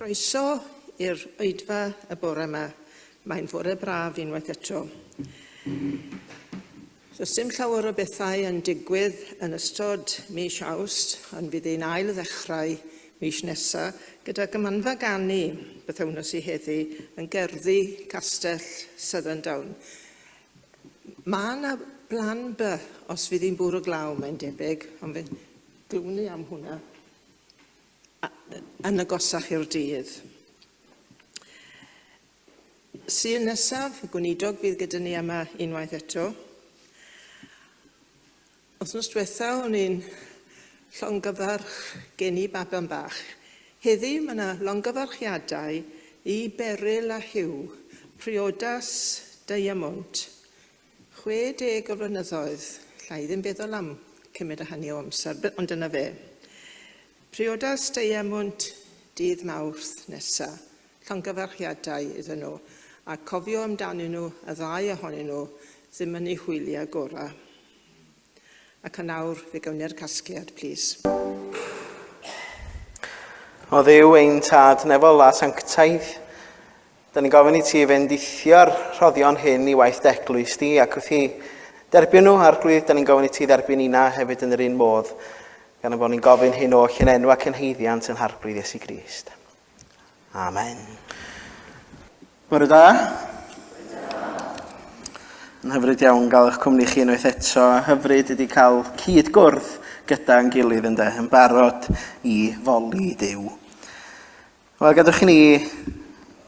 Croeso i'r Oedfa y bore yma. Mae'n fore braf unwaith eto. Does dim llawer o bethau yn digwydd yn ystod mis Awst, ond fydd ein ail ddechrau mis nesaf gyda gymanfa ganu bythefnos i heddi yn gerddi Castell Southern Down. Mae yna blan by os fydd hi'n bwrw glaw, mae'n debyg, ond fe'n glwni am hwnna yn agosach i'r dydd. Sul nesaf, y Gweinidog fydd gyda ni yma unwaith eto. Wythnos diwetha, o'n i'n llongyfarch gen i baban bach. Heddi, mae yna longyfarchiadau i Beryl a Hiw, priodas Diamond. 60 o flynyddoedd, llai ddim feddwl am cymryd a hynny o amser, ond dyna fe. Priodas Diamond dydd Mawrth nesaf, llongyfarchiadau iddyn nhw, a cofio amdanyn nhw y ddau ohonyn nhw ddim yn eu hwyliau gorau. Ac yn nawr fe gawn ni'r casgliad, plis. O Dduw ein tad nefol a sanctaidd, da ni'n gofyn i ti fendithio'r rhoddion hyn i waith deglwys di, ac wrth i derbyn nhw ar glwydd, da ni'n gofyn i ti dderbyn una hefyd yn yr un modd, gan y bod ni'n gofyn hyn oll yn enw ac yn heiddiant yn harbrydd Iesu Grist. Amen. Bore da. Yn hyfryd iawn gael eich cwmni chi unwaith eto, a hyfryd ydi cael cyd gwrdd gyda'n gilydd yn barod i foli Duw. Wel, gadwch chi ni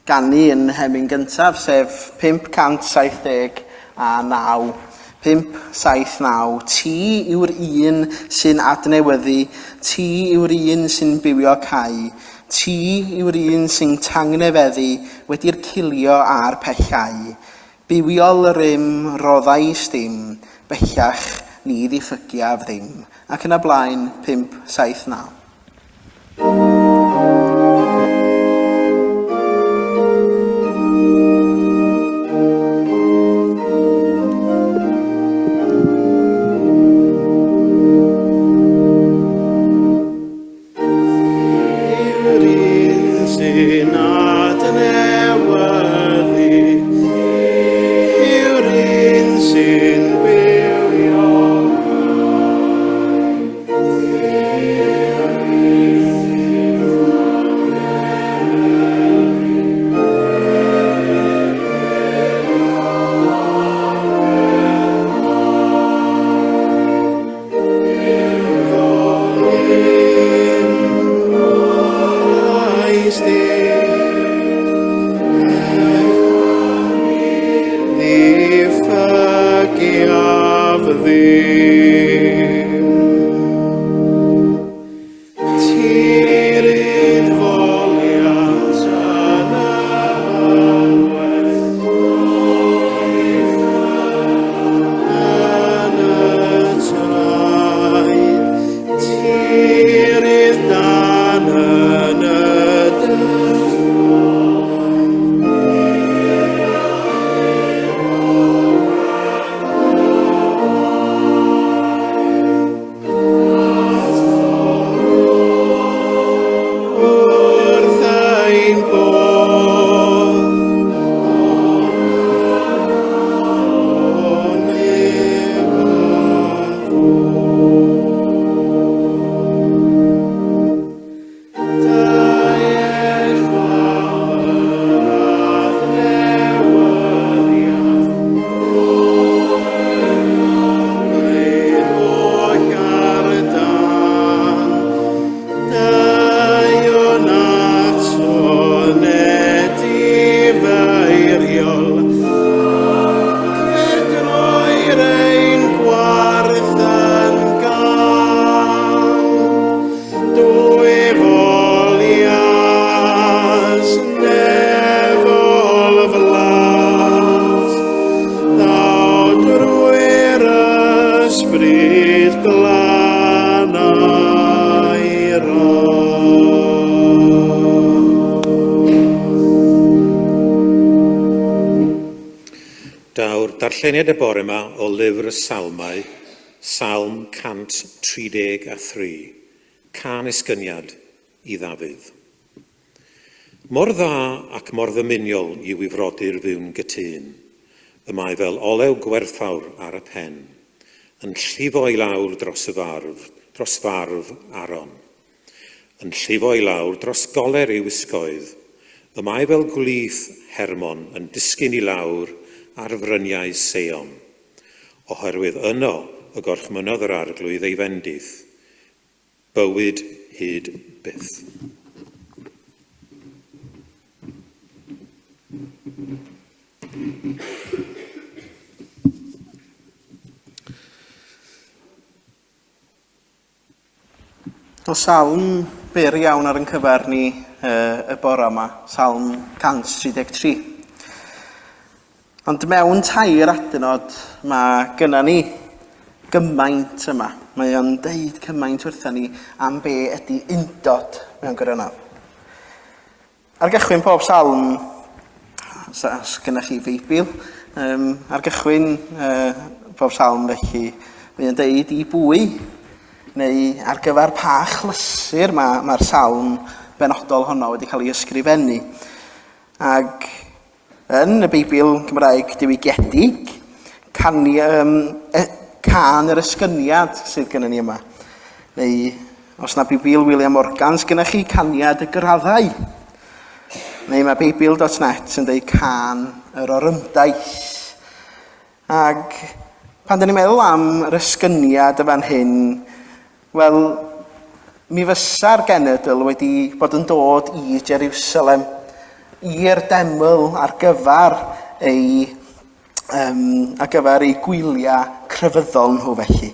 ganu yn hemyn gyntaf, sef 579. 579. Ti yw'r un sy'n adnewyddu, ti yw'r un sy'n bywio cau, ti yw'r un sy'n tangnefeddu wedi'r cilio a'r pellau. Bywiol rym roddais dim, bellach ni ddiffygiaf ddim. Ac yn y blaen 579. Darlleniad y bore yma o lyfr y salmau, Salm 133, can esgyniad i Ddafydd. Mor dda ac mor ddymuniol yw i frodyr fiwn gytun, y mae fel olew gwerthfawr ar y pen, yn llifo i lawr dros farf Aron, yn llifo i lawr dros goler ei wisgoedd, y mae fel gwlyth Hermon yn disgyn i lawr ar fryniau Seion, oherwydd yno y gorchmynodd yr arglwydd ei fendith, bywyd hyd byth. O salm byr iawn ar yn cyfer ni y bore yma, Salm 133. Ond mewn tair adnod mae gynna ni gymaint yma. Mae o'n deud cymaint wrthyn ni am be ydy undod mewn gwirionadd. Ar gychwyn pob salm, os gynnach chi Feibil, ar gychwyn pob salm felly, mae o'n deud i bwy, neu ar gyfer pa chlysur mae'r salm benodol honno wedi cael ei ysgrifennu. Ac yn y Beibl Gymraeg diwygiedig, can yr ysgyniad sydd gennym ni yma. Neu, os na Beibl William Morgan, sgynnych chi caniad y graddau. Neu mae Beibl.net yn dweud can yr orymdaith. Ac pan dyn ni'n meddwl am yr ysgyniad y fan hyn, wel, mi fysa'r genedl wedi bod yn dod i Jerusalem, i'r deml ar gyfer ei gwyliau crefyddol nhw felly.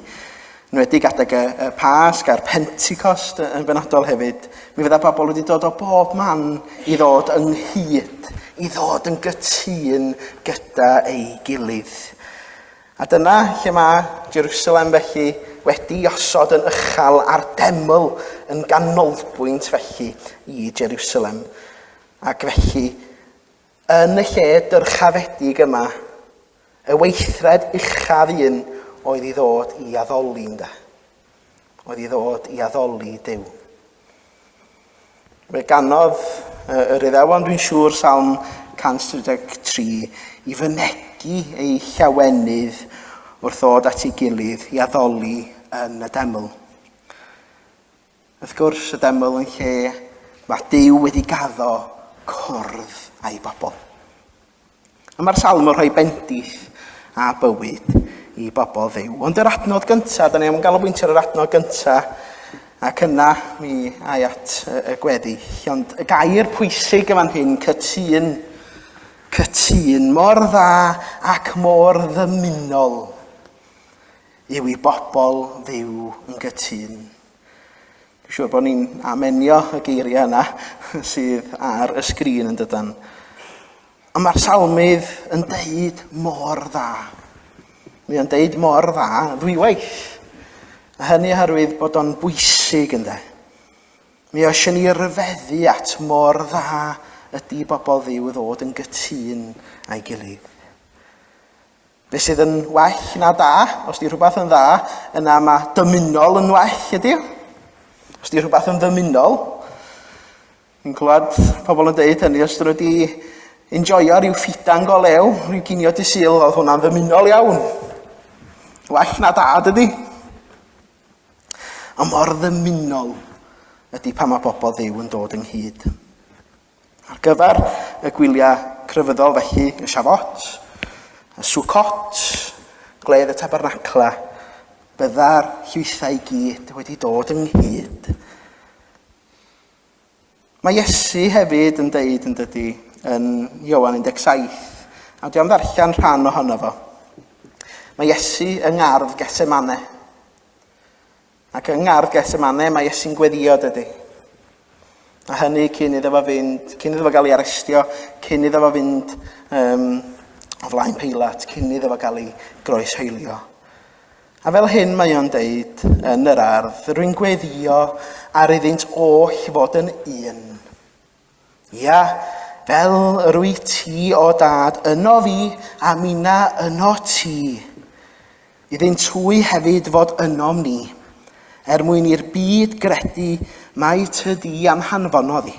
Yn wedi adeg y Pasg a'r Pentecost yn benodol hefyd, mi fydda pobl wedi dod o bob man i ddod ynghyd, i ddod yn gytun gyda ei gilydd. A dyna lle mae Jerusalem felly wedi osod yn uchal ar deml yn ganolbwynt felly i Jerusalem. Ac felly, yn y lle dyrchafedig yma, y weithred uchaf un oedd i ddod i addoli, ynde. Oedd i ddod i addoli Duw. Fe ganodd yr Iddewon, dwi'n siŵr, Salm 133, i fynegu ei llawenydd wrth ddod at ei gilydd i addoli yn y deml. Wrth gwrs, y deml yn lle mae Duw wedi gaddo cwrdd a'i bobl. A mae'r salm yn rhoi bendith a bywyd i bobl Dduw. Ond yr adnod gyntaf, da ni am ganolbwyntio ar yr adnod gyntaf, ac yna mi ai at y gweddill. Ond y gair pwysig yma'n hyn, cytun, cytun, mor dda ac mor ddymunol yw i bobl Dduw yn gytun. Dwi'n siŵr bod ni'n amenio y geiriau yna sydd ar y sgrin yn dydan. Ond mae'r salmydd yn deud mor dda. Mae o'n deud mor dda ddwywaith. A hynny oherwydd bod o'n bwysig ynde. Mi oes ni ryfeddu at mor dda ydy bobl Dduw ddod yn gytun a'i gilydd. Be sydd yn well na da, os di rhywbeth yn dda, yna mae dymunol yn well ydy. Os di rhywbeth yn ddymunol, Ni'n clywed pobl yn dweud hynny, os dyn nhw wedi enjoyo rhyw ffidan go lew, rhyw ginio Dydd Sul, oedd hwnna'n ddymunol iawn. Well na dad ydi. A mor ddymunol ydy pan mae bobl Dduw yn dod ynghyd. Ar gyfer y gwyliau crefyddol felly, y Siafot, y Swcot, gledd y Tabernacl, bydda'r llwythau i gyd wedi dod ynghyd. Mae Iesu hefyd yn deud yn dydy yn Ioan 17, a dwi am ddarllen rhan ohono fo. Mae Iesu yng ngardd Getsemane. Ac yng ngardd Getsemane mae Iesu'n gweddio dydy. A hynny cyn iddo fo fynd, cyn iddo fo gael ei arestio, cyn iddo fo fynd o flaen Peilat, cyn iddo fo gael ei groesheilio. A fel hyn mae o'n deud yn yr ardd, rwy'n gweddio ar iddynt oll fod yn un. Ia, fel rwy ti o dad yno fi a mina yno ti. Iddynt hwy hefyd fod ynom ni, mwyn i'r byd gredu mai tydi am hanfonodd i.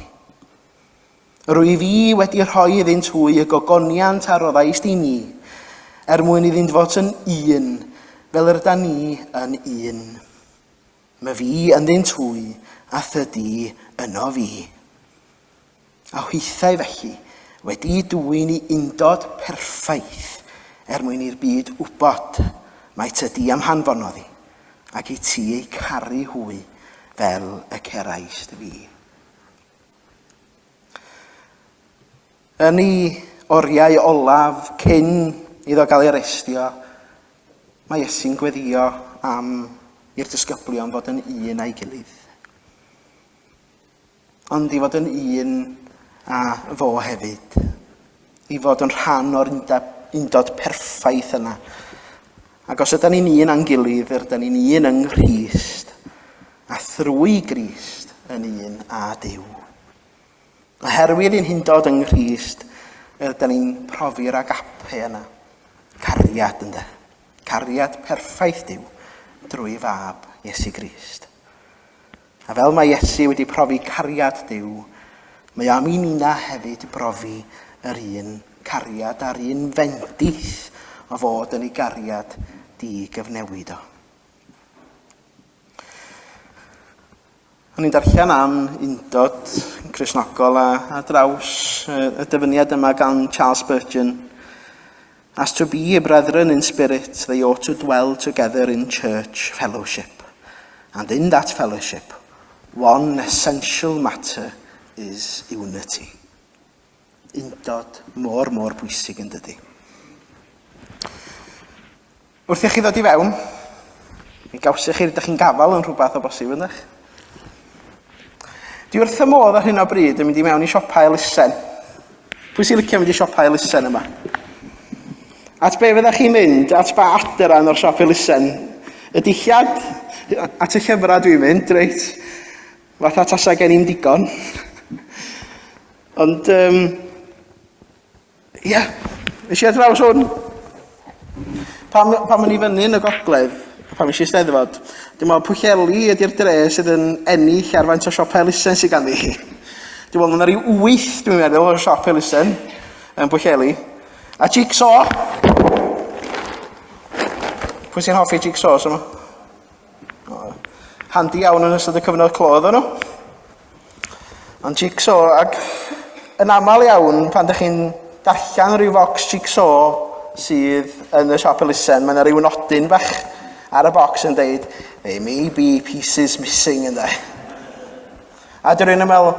Rwy fi wedi rhoi iddynt hwy y gogoniant a roddaist i ni, mwyn iddynt fod yn un, fel yrda ni yn un. Mae fi ynddynt hwy a thydi yno fi. A hwythau felly wedi dwyn i undod perffaith mwyn i'r byd wybod mai tydi am hanfonodd i ac i ti ei caru hwy fel y ceraist fi. Yn ei oriau olaf cyn iddo gael ei arestio, mae Iesu'n gweddio am i'r disgyblion fod yn un a'i gilydd. Ond i fod yn un a fo hefyd. I fod yn rhan o'r undod perffaith yna. Ac os ydyn ni'n un a'n gilydd, ydyn ni'n un yng Nghrist, a thrwy Grist yn un a Duw. Oherwydd i'n hindod yng Nghrist, ydyn ni'n profi'r agape yna. Cariad ynde. Cariad perffaith Duw drwy fab Iesu Grist. A fel mae Iesu wedi profi cariad Duw, mae am i nina hefyd brofi yr un cariad a'r un fendith o fod yn ei gariad di-gyfnewid o. O'n i'n darllen am undod Cristnogol a draws y dyfyniad yma gan Charles Spurgeon. As to be a brethren in spirit, they ought to dwell together in church fellowship. And in that fellowship, one essential matter is unity. Undod mor bwysig yn dydy. Wrth i chi ddod i fewn, mi gawsych chi rydych chi'n gafal yn rhywbeth o bosib yndych. Dwi wrth y modd ar hyn o bryd yn mynd i mewn i siopa elusen. Pwy sy'n licio mynd i siopa elusen yma? At be fyddech chi'n mynd, at ba adran o'r siop elusen? Y dillad, at y llyfrau dwi'n mynd, reit? Fatha tasa gen i'n digon. Ond, nes i ar draws hwn. Pam yn i fyny yn y gogledd, pam eisiau steddfod, dwi'n meddwl Pwllheli ydy'r dre sydd yn ennill ar faint o siop elusen sydd ganddi. Dwi'n meddwl yna rhyw 8, dwi'n meddwl, o siop elusen yn Pwllheli. A jigsaw. Pwy sy'n hoffi jigsaws yma? Handi iawn yn ystod y cyfnod clodd o'n nhw. Ond jigsaw, ac yn aml iawn, pan ydych chi'n darllen rhyw bocs jigsaw sydd yn y siop elusen, mae yna rhyw nodyn bach ar y bocs yn deud, there may be pieces missing yn dweud. A dwi'n rhywun yn meddwl,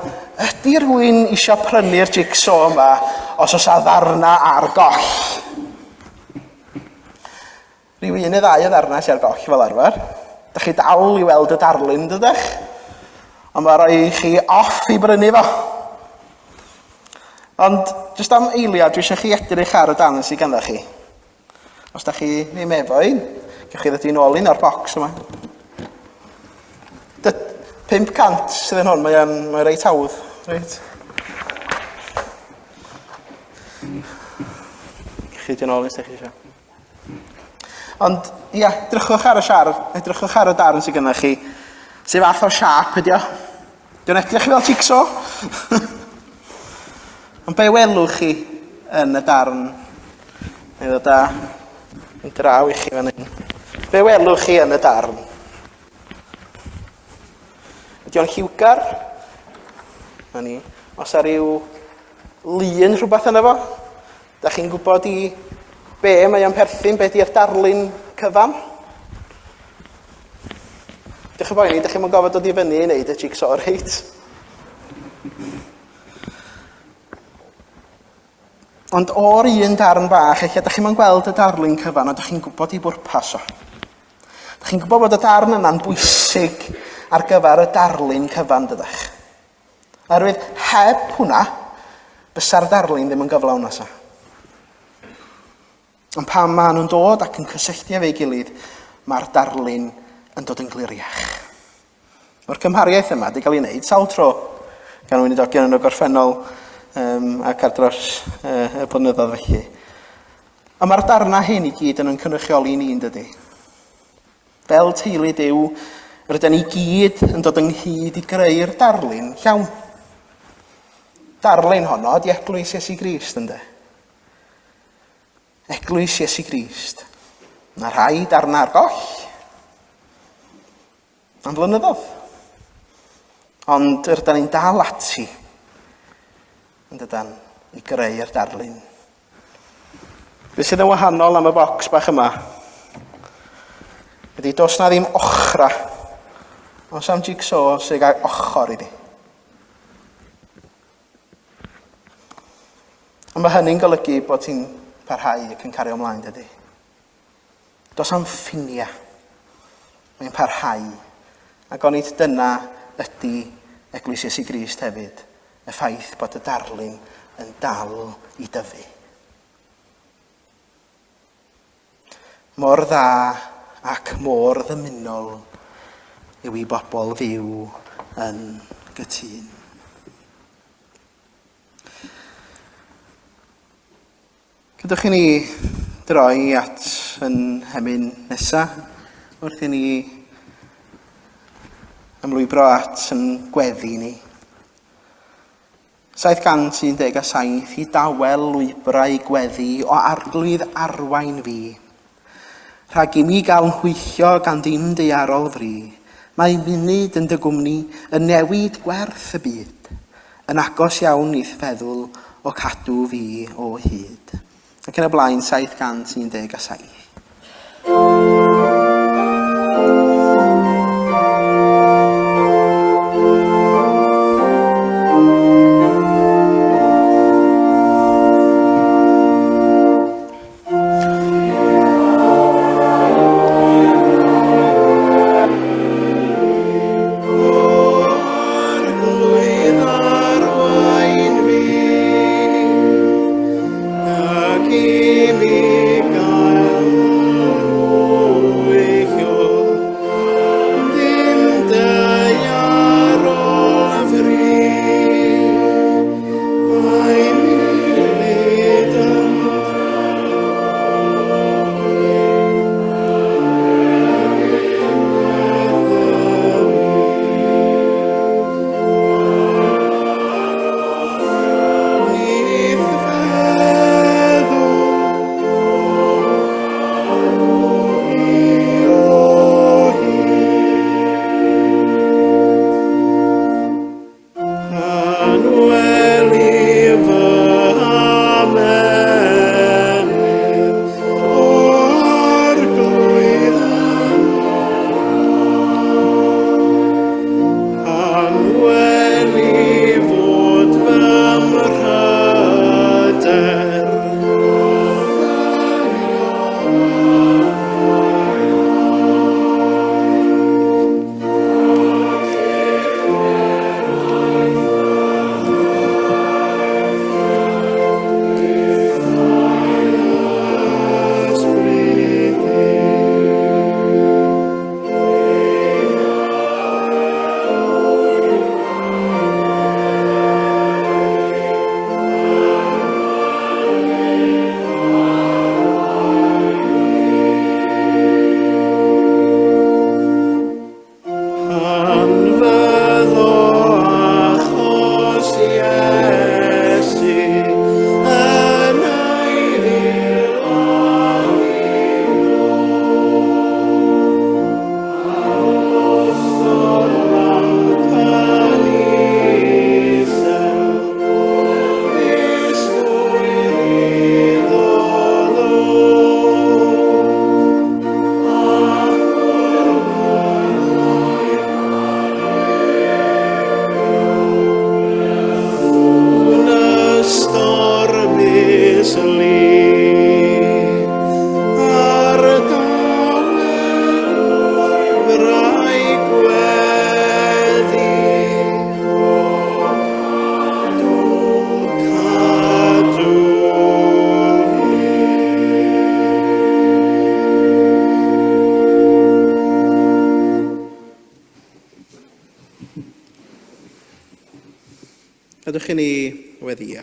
ydy rhywun eisiau prynu'r jigsaw yma os oes a ddarna ar goll? Rhyw un neu ddau o ddarna sy'n ar goll fel arfer. Dych chi dal i weld y darlun, dydych? Ond mae rhoi chi off i brynu fo. Ond, jyst am eiliad, dwi eisiau chi edrych ar y dan sydd ganddo chi. Os da chi ddim efo un, gewch chi ddod i'n ôl un o'r bocs yma. 500 sydd yn hwn, mae'n reit hawdd. Reit. Gewch chi ddod i'n ôl un sydd chi eisiau. Ond, ia, edrychwch ar y siar, edrychwch ar y darn sydd ganddo chi. Sef fath o siap ydi o. Dwi'n edrych fel jigsaw. Ond be welwch chi yn y darn? Neu ddod â yn draw i chi fan hyn. Be welwch chi yn y darn? Ydy o'n lliwgar? Os ar ryw lun rhywbeth yna fo? Da chi'n gwybod i be mae o'n perthyn, be di'r darlun cyfan? Diolch yn boeni, da chi'n gofod dod i fyny i wneud y jigsaw reit? Ond o'r un darn bach, eich da chi'n gweld y darlun cyfan, ond da chi'n gwybod i bwrpas o. Da chi'n gwybod bod y darn yna'n bwysig ar gyfer y darlun cyfan, dydych. Oherwydd heb hwnna, bysa'r darlun ddim yn gyflawn nesa. Ond pan maen nhw'n dod ac yn cysylltu efo'i gilydd, mae'r darlun yn dod yn gliriach. Mae'r cymhariaeth yma wedi cael ei wneud sawl tro gan Weinidogion yn y gorffennol ac ar dros y blynyddoedd felly. A mae'r darna hyn i gyd yn cynrychioli ni'n dydy. Fel teulu Duw, rydyn ni gyd yn dod ynghyd i greu'r darlun llawn. Darlun honno ydi Eglwys Iesu Grist, ynde? Eglwys Iesu Grist. Mae rhai darna'r goll. Am flynyddoedd. Ond rydyn ni'n dal ati yn dydan i greu'r darlun. Be sydd yn wahanol am y bocs bach yma ydy dos na ddim ochra os am jigsaw sy'n gael ochr iddi. Ond mae hynny'n golygu bod ti'n parhau ac yn cario ymlaen, dydy. Does am ffinia. Mae'n parhau. Ac onid dyna ydy Eglwys Iesu Grist hefyd. Y ffaith bod y darlun yn dal i dyfu. Mor dda ac mor ddymunol yw i bobl fyw yn gytun. Cydwch i ni droi at yn hemyn nesaf, wrth i ni ymlwybro at yn gweddi ni. 717 i dawel lwybrau gweddi o arglwydd arwain fi. Rhag i mi gael nhwyllio gan ddim deiarol fri, mae munud yn dy gwmni yn newid gwerth y byd, yn agos iawn i'th feddwl o cadw fi o hyd. Ac yn y blaen 717. Ewch i ni weddio.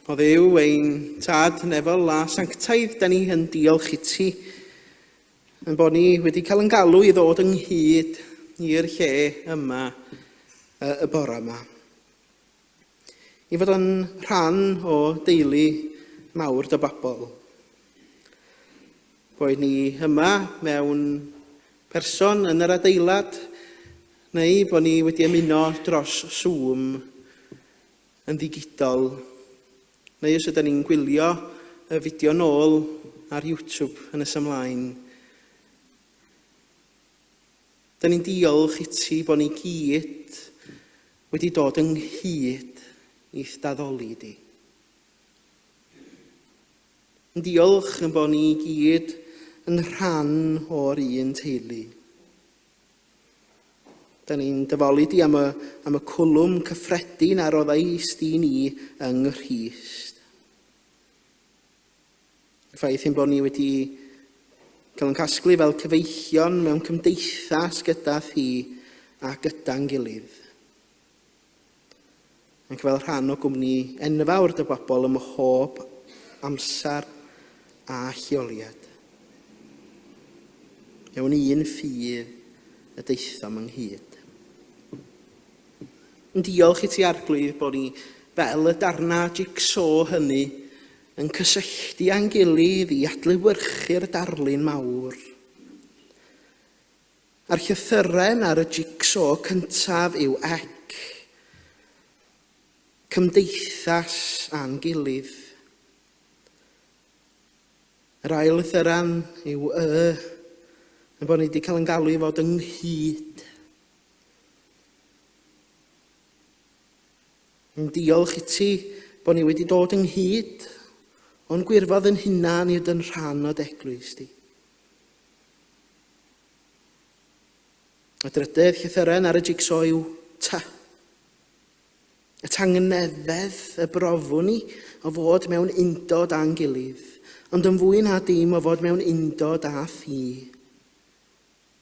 O Dduw ein tad nefel a sanctaidd, da ni yn diolch i ti yn bod ni wedi cael yn galw i ddod ynghyd i'r lle yma y bore yma. I fod yn rhan o deulu mawr dy bobl. Boed ni yma mewn person yn yr adeilad, neu bod ni wedi ymuno dros Zoom yn ddigidol, neu os ydyn ni'n gwylio y fideo nôl ar YouTube yn ymlaen. Da ni'n diolch i ti bod ni gyd wedi dod ynghyd i'th daddoli di. Yn diolch yn bod ni gyd yn rhan o'r un teulu. Da ni'n dyfoli di am y cwlwm cyffredin a roddais di ni yng Nghrist. Y ffaith ein bod ni wedi cael yn casglu fel cyfeillion mewn cymdeithas gyda thi a gyda'n gilydd. Ac fel rhan o gwmni enfawr dy bobl ym mhob amser a lleoliad. Mewn un ffydd y deithom ynghyd. Yn diolch i ti Arglwydd bod ni fel y darna jigsaw hynny yn cysylltu a'n gilydd i adlewyrchu'r darlun mawr. A'r llythyren ar y jigsaw cyntaf yw ec, cymdeithas a'n gilydd. Yr ail lythyren yw yn bod ni wedi cael yn galw i fod ynghyd. Yn diolch i ti bod ni wedi dod ynghyd, ond gwirfodd yn hunan i yn rhan o eglwys di. Y drydydd llythyren ar y jigsaw yw ta. Y tangnefedd y brofwn ni o fod mewn undod a'n gilydd, ond yn fwy na dim o fod mewn undod a thi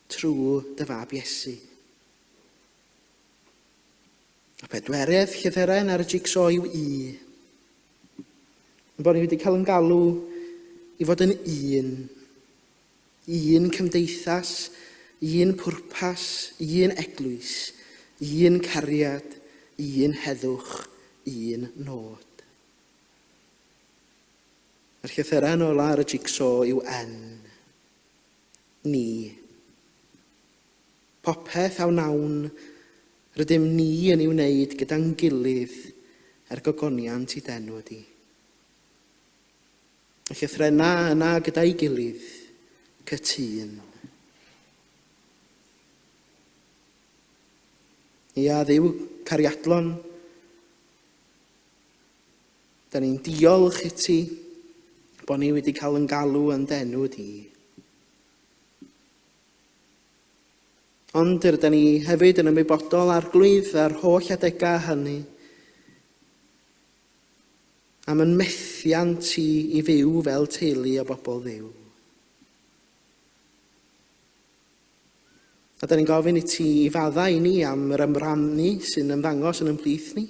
trwy dy fab Iesu. Y pedwerydd llythyren ar y jigsaw yw yn bod ni wedi cael yn galw i fod yn un cymdeithas, un pwrpas, un eglwys, un cariad, un heddwch, un nod. Yr llythyren ola ar y jigsaw yw ni. Popeth a wnawn rydym ni yn ei wneud gyda'n gilydd gogoniant I denw di. Y llythrena yna gyda'i gilydd, cytun. Ia Dduw cariadlon, da ni'n diolch I ti bod ni wedi cael yn galw yn denw di. Ond rydyn ni hefyd yn ymwybodol Arglwydd ar holl adegau hynny, am yn methiant I fyw fel teulu o bobl Dduw. A da ni'n gofyn I ti I faddau I ni am yr ymrannu sy'n ymddangos yn ymplith ni,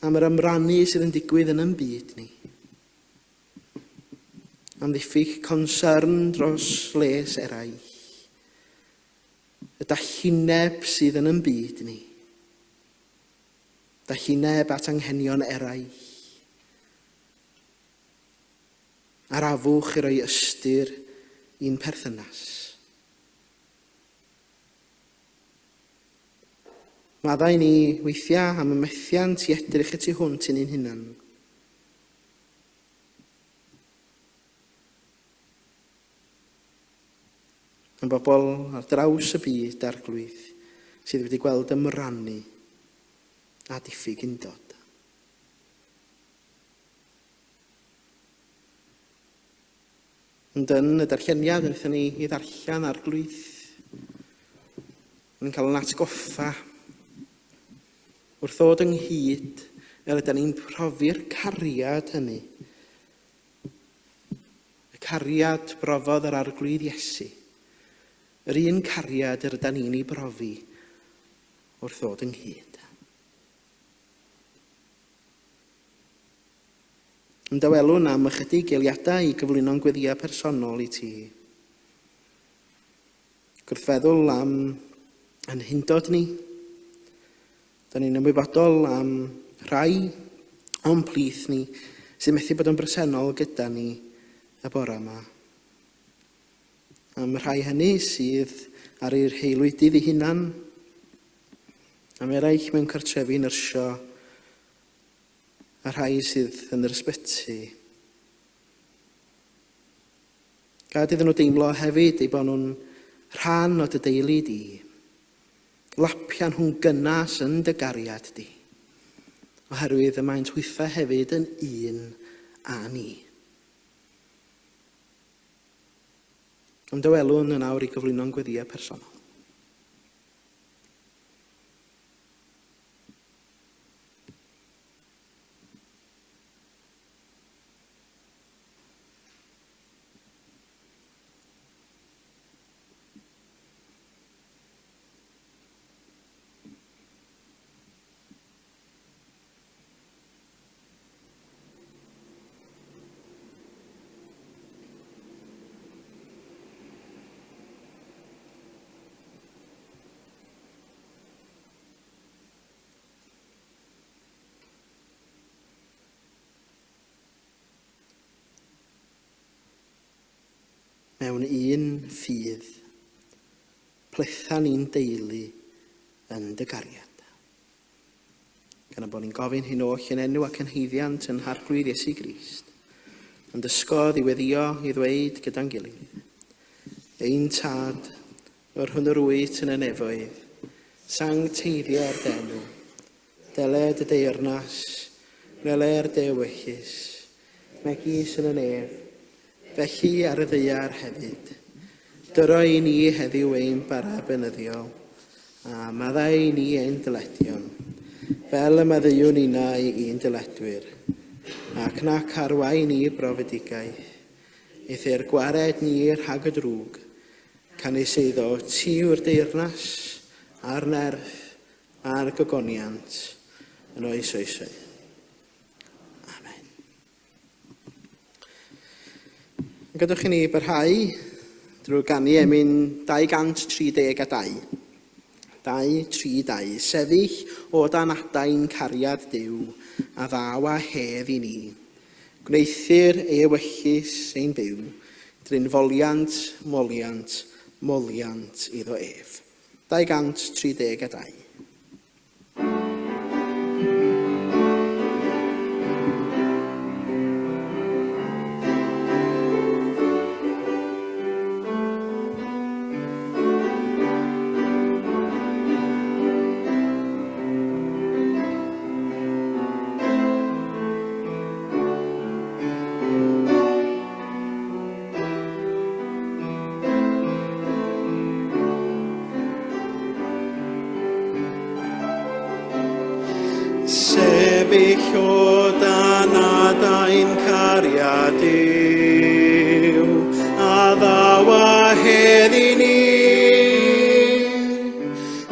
am yr ymrannu sydd yn digwydd yn ynbyd ni, am ddiffyg concern dros les eraill, y dallineb sydd yn ynbyd ni, dallineb at anghenion eraill, a'r afwch I roi ystyr i'n perthynas. Maddau ni weithiau am y methiant I edrych y tu hwnt yn ein hunan. Yn bobl ar draws y byd Arglwydd sydd wedi gweld ymrannu a diffyg undod. Ond yn y darlleniad wnaethon ni I ddarllen Arglwydd, yn cael yn atgoffa wrth ddod ynghyd Fel ydym ni'n profi'r cariad hynny. Y cariad brofodd yr arglwydd Iesu. Yr un cariad yr ydym ni'n ei brofi wrth ddod ynghyd. Yn dawelwn am ychydig eiliadau i gyflwyno'n gweddiau personol i ti. Gwrthfeddwl am yn hyndod ni. Da ni'n ymwybodol am rhai o'n plith ni sy'n methu bod yn bresennol gyda ni y bore yma. Am rhai hynny sydd ar ei heilwydydd ei hunan, am eraill mewn cartrefi nyrsio, a rhai sydd yn yr ysbyty. Gad iddyn nhw deimlo hefyd eu bod nhw'n rhan o dy deulu di, lapian nhw'n gynnes yn dy gariad di, oherwydd y maent hoedfa hefyd yn un a ni. Am dywelwn yn awr i gyflwyno'n gweddiau personol. Mewn un ffydd, plethan ni'n deulu yn dy gariad. Gan bod ni'n gofyn hyn oll yn enw ac yn heiddiant yn harglwydd Iesu Grist, yn dysgodd i weddio i ddweud gyda'n gilydd. Ein tad, o'r hwn yr wyt yn y nefoedd, sancteiddio'r denw, deled y deyrnas, gwele'r dewechus, megis yn y nef, felly ar y ddaear hefyd. Dyro i ni heddiw ein bara benyddiol, a maddau ni ein dyledion, fel y maddeuwn una i un dyledwyr, ac nac arwain ni brofedigaeth, eithyr gwared ni rhag y drwg, canis eiddo tiw'r deyrnas, a'r nerth, a'r gogoniant, yn oes oesoedd. Gadwch i ni barhau drwy ganu emyn 232. 232. Sefyll o dan adain cariad Duw a ddaw a hedd i ni. Gwneithir ei ewyllus ein byw, dryn foliant, moliant, moliant iddo ef. 232. Sefyll o dan adain cariad Duw, a ddaw a hedd i ni.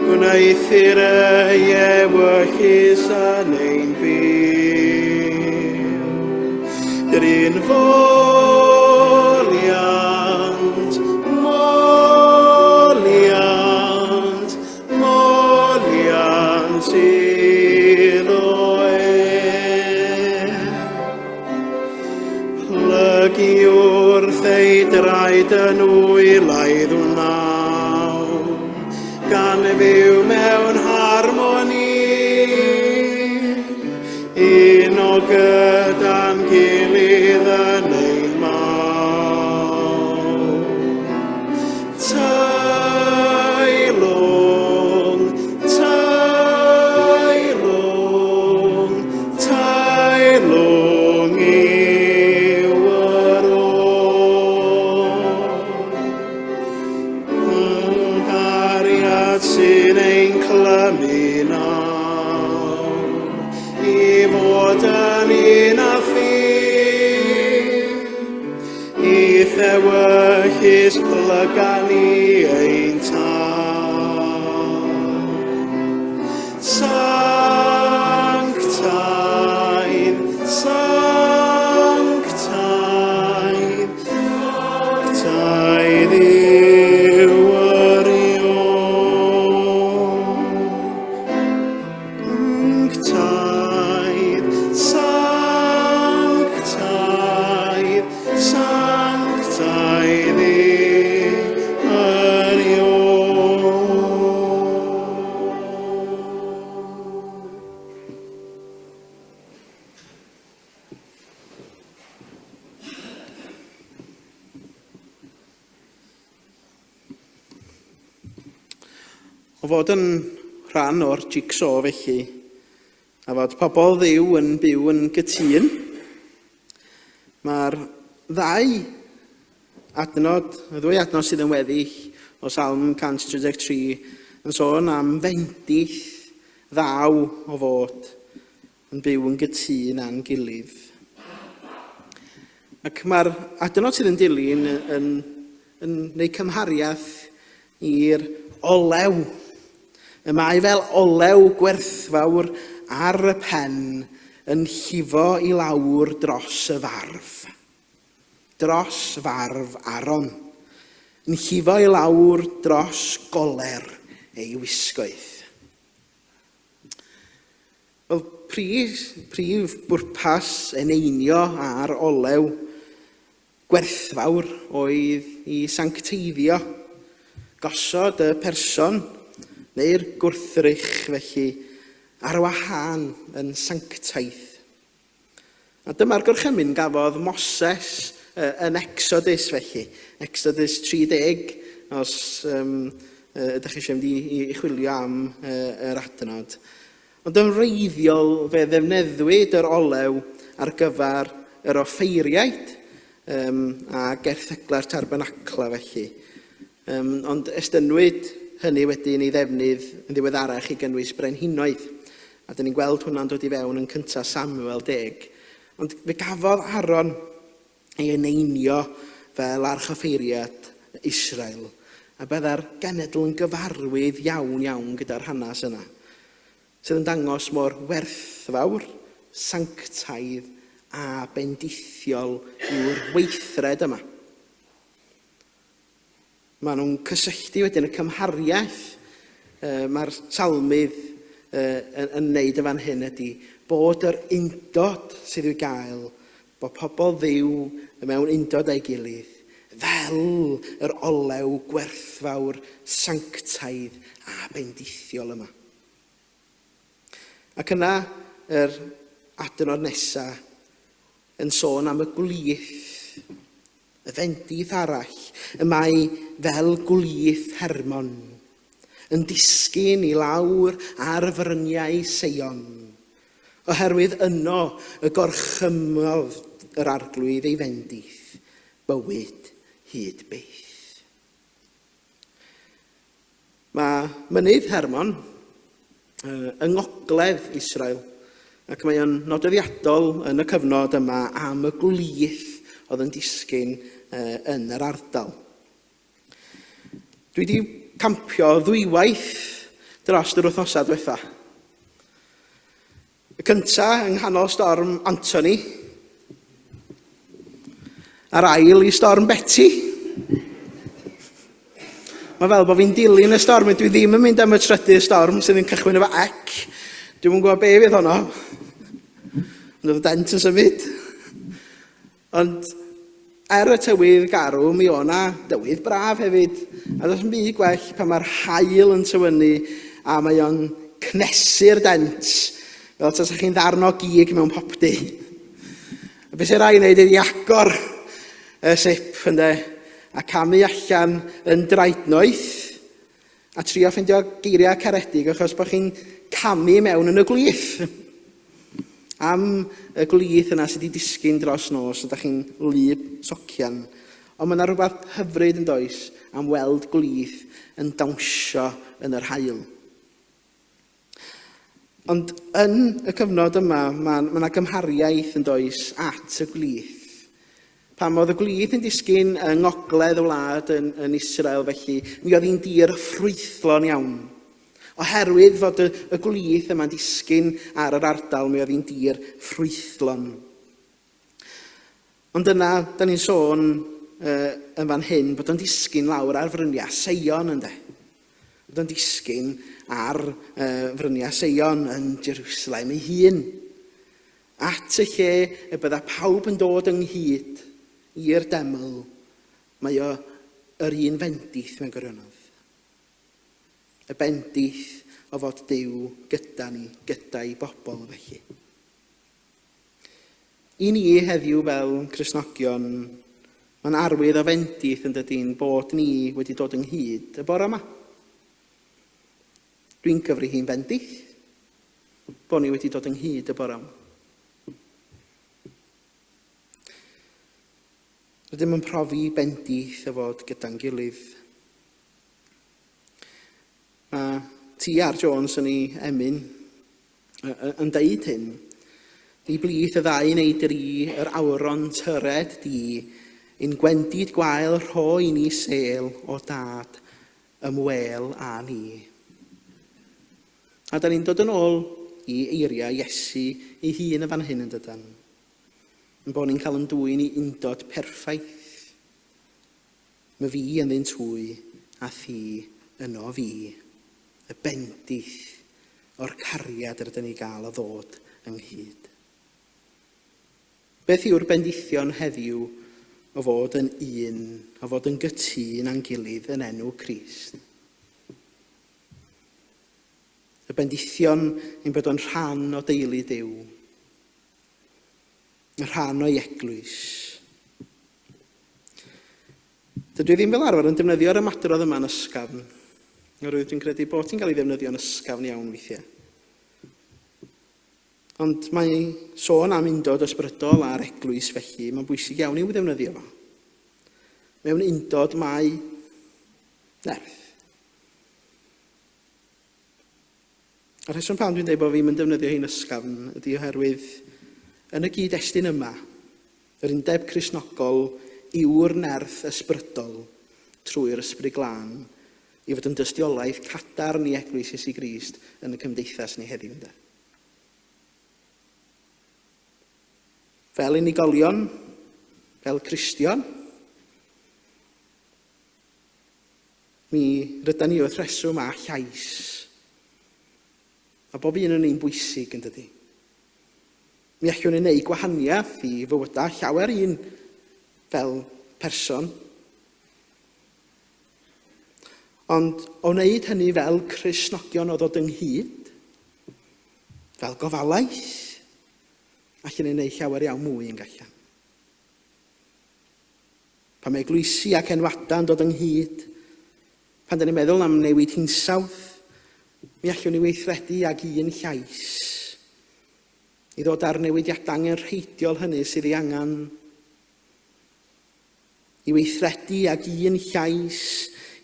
Gwneithir ei ewyllus yn ein byw, dryn foliant, moliant, moliant iddo ef. Plygu wrth ei draed yn wyl aidd wnawn, gan fyw mewn harmoni, un o gyda'n gilydd yn ein mawn. Tailwng, tailwng, tailwng yw yr ôl. Cariad sy'n ein clymu nawr, i fod ewyrchus plygan i ein tan. Sanctaidd, sanctaidd, sanctaidd yw yr Ion. Sanctaidd, sanctaidd, sanctaidd yw yr Ion. O fod yn rhan o'r jigsaw felly, a fod pobl Dduw yn byw yn gytun, mae'r ddwy adnod sydd yn weddill o Salm 133 yn sôn am fendith ddaw o fod yn byw yn gytun a'n gilydd. Ac mae'r adnod sydd yn dilyn yn neud cymhariaeth i'r olew. Y mae fel olew gwerthfawr ar y pen yn llifo i lawr dros y farf. Dros farf Aron. Yn llifo i lawr dros goler ei wisgoedd. Wel, prif bwrpas eneinio ar olew gwerthfawr oedd i sancteiddio, gosod y person neu'r gwrthrych felly ar wahân yn sanctaidd. A dyma'r gorchymyn gafodd Moses yn Exodus felly, Exodus 30, os ydych chi eisiau mynd i chwilio am yr adnod. Ond yn wreiddiol fe ddefnyddiwyd yr olew ar gyfer yr offeiriaid a gerthygla'r Tabernacl felly. Ond estynwyd hynny wedyn i ddefnydd yn ddiweddarach i gynnwys brenhinoedd. A dyn ni'n gweld hwnna'n dod i fewn yn cyntaf Samuel 10. Ond fe gafodd Aron ei eneinio fel archoffeiriad Israel. A byddai'r genedl yn gyfarwydd iawn gyda'r hanes yna. Sydd yn dangos mor werthfawr, sanctaidd a bendithiol yw'r weithred yma. Maen nhw'n cysylltu wedyn y cymhariaeth mae'r salmydd yn wneud y fan hyn ydy bod yr undod sydd i'w gael, bod pobl Dduw mewn undod a'i gilydd, fel yr olew gwerthfawr, sanctaidd a bendithiol yma. Ac yna yr adnod nesaf yn sôn am y gwlyth, y fendith arall, y mae fel gwlyth Hermon, yn disgyn i lawr ar fryniau Seion, oherwydd yno y gorchymrodd yr arglwydd ei fendith, bywyd hyd byth. Mae mynydd Hermon yng ngogledd Israel, ac mae o'n nodweddiadol yn y cyfnod yma am y gwlyth oedd yn disgyn yn yr ardal. Dwi wedi campio ddwywaith dros yr wythnosau diwetha. Y cyntaf yng nghanol storm Anthony, a'r ail i storm Betty. Mae fel bod fi'n dilyn y storm, dwi ddim yn mynd am y trydydd storm sydd yn cychwyn efo ec. Dwi'n gwybod be fydd honno. Ond oedd y dent yn symud. Ond y tywydd garw, mi o'na dywydd braf hefyd. A does yn byd gwell pan mae'r haul yn tywynnu a mae o'n cnesu'r dent. Fel tas ych chi'n ddarno gig mewn popdy. A beth sy'n rai wneud ydi agor y sip ynde, a camu allan yn draednoeth a trio ffindio geiriau caredig achos bod chi'n camu mewn yn y gwlyth. Am y gwlyth yna sydd wedi disgyn dros nos, ydych chi'n lyb socian. Ond mae yna rhywbeth hyfryd yn does am weld gwlyth yn dawnsio yn yr haul. Ond yn y cyfnod yma, mae yna gymhariaeth yn does at y gwlyth. Pam oedd y gwlydd yn disgyn yng ngogledd y wlad yn Israel felly, mi oedd hi'n dir ffrwythlon iawn. Oherwydd fod y gwlydd yma'n disgyn ar yr ardal, mi oedd hi'n dir ffrwythlon. Ond yna, da ni'n sôn yn fan hyn bod o'n disgyn lawr ar fryniau Seion ynde. Bod o'n disgyn ar fryniau Seion yn Jerusalem ei hun. At y lle y bydda pawb yn dod ynghyd i'r deml, mae o yr un fendith mewn gwirionedd. Y bendith o fod Duw gyda ni, gyda i bobl felly. I ni heddiw fel Cristnogion, mae'n arwydd o fendith yn dydyn bod ni wedi dod ynghyd y bore yma. Dwi'n cyfri hi'n bendith bod ni wedi dod ynghyd y bore yma. Rydym yn profi bendith o fod gyda'n gilydd. Mae T.R. Jones yn ei emyn yn deud hyn. Ni blith y ddau wneud yr awron tyred di, un gwendid gwael rho i ni sel o dad ymwel a ni. A da ni'n dod yn ôl i eiriau Iesu ei hun y fan hyn yn dydan. Yn bod ni'n cael yn dwyn i undod perffaith. Mae fi yn ddyn twy a thi yno fi. Y bendith o'r cariad rydyn ni gael o ddod ynghyd. Beth yw'r bendithion heddiw o fod yn un, o fod yn gytun a'n gilydd yn enw Crist? Y bendithion yn bod o'n rhan o deulu Duw. Yn rhan o'i eglwys. Dydw i ddim fel arfer yn defnyddio'r ymadrodd yma yn ysgafn. Roedd dwi'n credu bod hi'n cael ei ddefnyddio yn ysgafn iawn weithiau. Ond mae sôn am undod ysbrydol a'r eglwys felly, mae'n bwysig iawn i'w ddefnyddio fo. Mewn undod mae nerth. Y rheswm pam dwi'n dweud bod fi'n defnyddio hi'n ysgafn ydy oherwydd yn y gyd-destun yma, yr undeb Cristnogol yw'r nerth ysbrydol trwy'r ysbryd glân i fod yn dystiolaeth cadarn i eglwys Iesu Grist yn y cymdeithas ni heddiw. Fel unigolion, fel Cristion, mi rydan ni wrth reswm a llais. A bob un yn un bwysig yn dydy. Mi allwn ni wneud gwahaniaeth i fywydau llawer un fel person. Ond o wneud hynny fel Cristnogion o ddod ynghyd, fel gofalaeth, allwn ni wneud llawer iawn mwy yn gallan. Pan mae eglwysi ac enwadau'n dod ynghyd, pan da ni'n meddwl am newid hinsawdd, mi allwn ni weithredu ag un llais. I ddod ar newidiadau angenrheidiol hynny sydd ei angen. I weithredu ag un llais,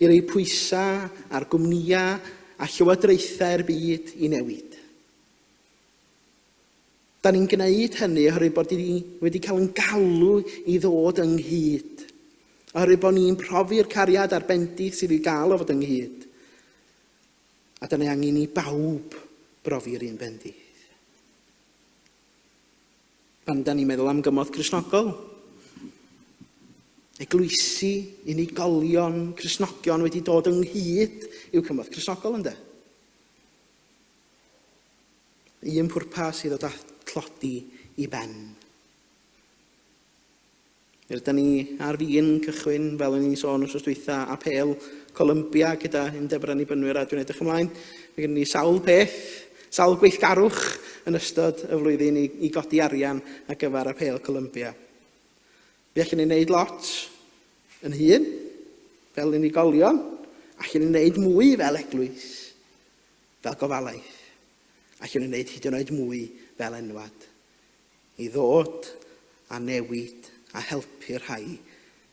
i roi pwysau a'r gwmnïau a llywodraethau'r byd i newid. Da ni'n gwneud hynny oherwydd bod ni wedi cael yn galw i ddod ynghyd. Oherwydd bod ni'n profi'r cariad a'r bendith sydd i gael o fod ynghyd. A da ni angen i bawb brofi'r un bendith. Pan da ni'n meddwl am gymorth Cristnogol, eglwysi, unigolion, Cristnogion wedi dod ynghyd i'w cymorth Cristnogol ynde. Un pwrpas i ddod â tlodi i ben. Da ni ar fin cychwyn, fel o'n i'n sôn os dwytha, apel Columbia gyda undeb Annibynwyr a dwi'n edrych ymlaen. Mae gen ni sawl peth, sawl gweithgarwch yn ystod y flwyddyn i godi arian ar gyfer apel Columbia. Fe allan ni wneud lot yn hun, fel unigolion, allan ni wneud mwy fel eglwys, fel gofalaeth. Allan ni wneud hyd yn oed mwy fel enwad. I ddod a newid a helpu'r rhai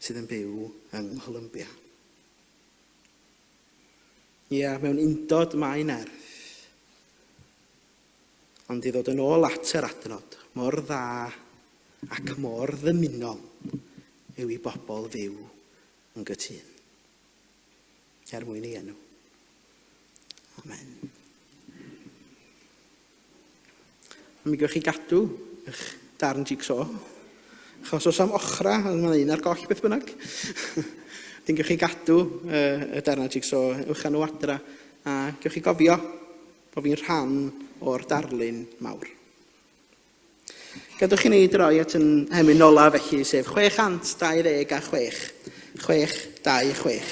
sydd yn byw yng Ngholymbia. Ia, mewn undod mae nerth. Ond i ddod yn ôl at yr adnod, mor dda ac mor ddymunol yw I bobl fyw yn gytun. Mwyn ei enw. Amen. Mi gewch chi gadw eich darn jigsaw. Achos os am ochra, mae'n un ar goll beth bynnag. Dyn gewch chi gadw y darn jigsaw uwch nhw adra. A gewch chi gofio bod fi'n rhan o'r darlun mawr. Gadwch chi ni droi at yn hemyn ola felly, sef 626. 626.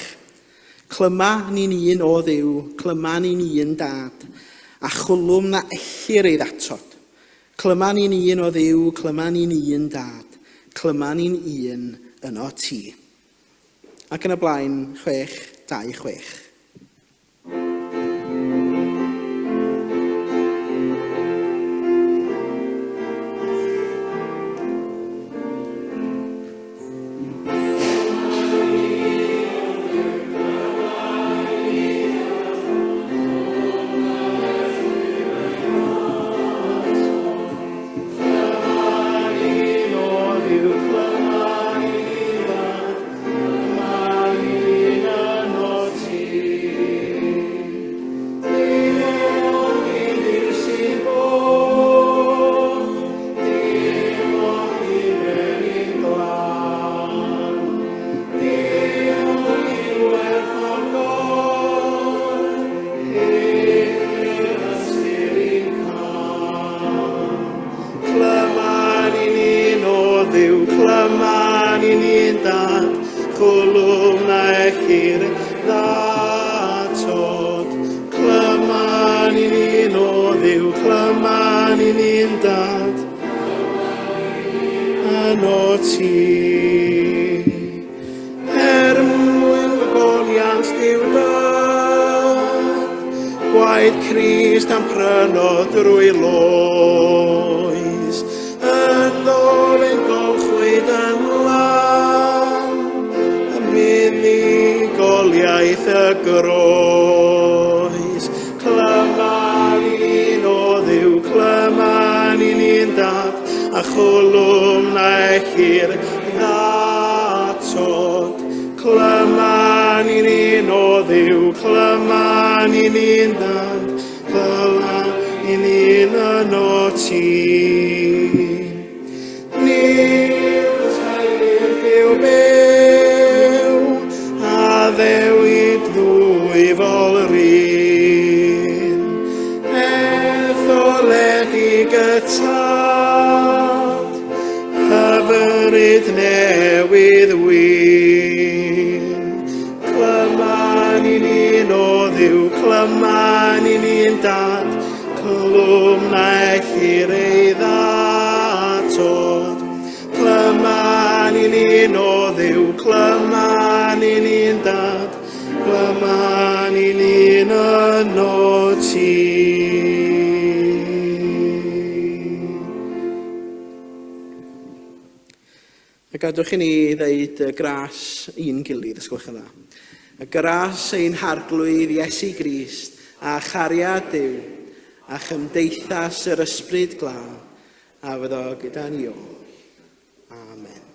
Clyma ni'n un o Dduw, clyma ni'n un dad, a chwlwm na ellir ei ddatod. Clyma ni'n un o Dduw, clyma ni'n un dad, clyma ni'n un yno ti. Ac yn y blaen, 626. Gwaed Crist am prynod drwy loes, yn ddolyn golchwyd yn lan, y munigoliaeth y groes. Clyma ni'n o Dduw, clyma ni'n dad, a chwlwm na ellir ddatod. Clyma ni'n o Dduw, clyma ni'n dad, clyma ni'n yno ti. Ni'r tair Duw byw, a ddewid ddwy folrin, etholedig y tad, hyfryd newydd wyn. Clyma ni'n o Dduw, clyma ni'n dad, clwm na ellir ei ddatod. Clyma ni'n o Dduw, clyma ni'n dad, clyma ni'n yno ti. A gadwch i ni ddeud y gras un gilydd, os gwelwch yn dda. Y gras ein harglwydd Iesu Grist, a chariad Duw, a chymdeithas yr ysbryd glân, a fyddo gyda ni o. Amen.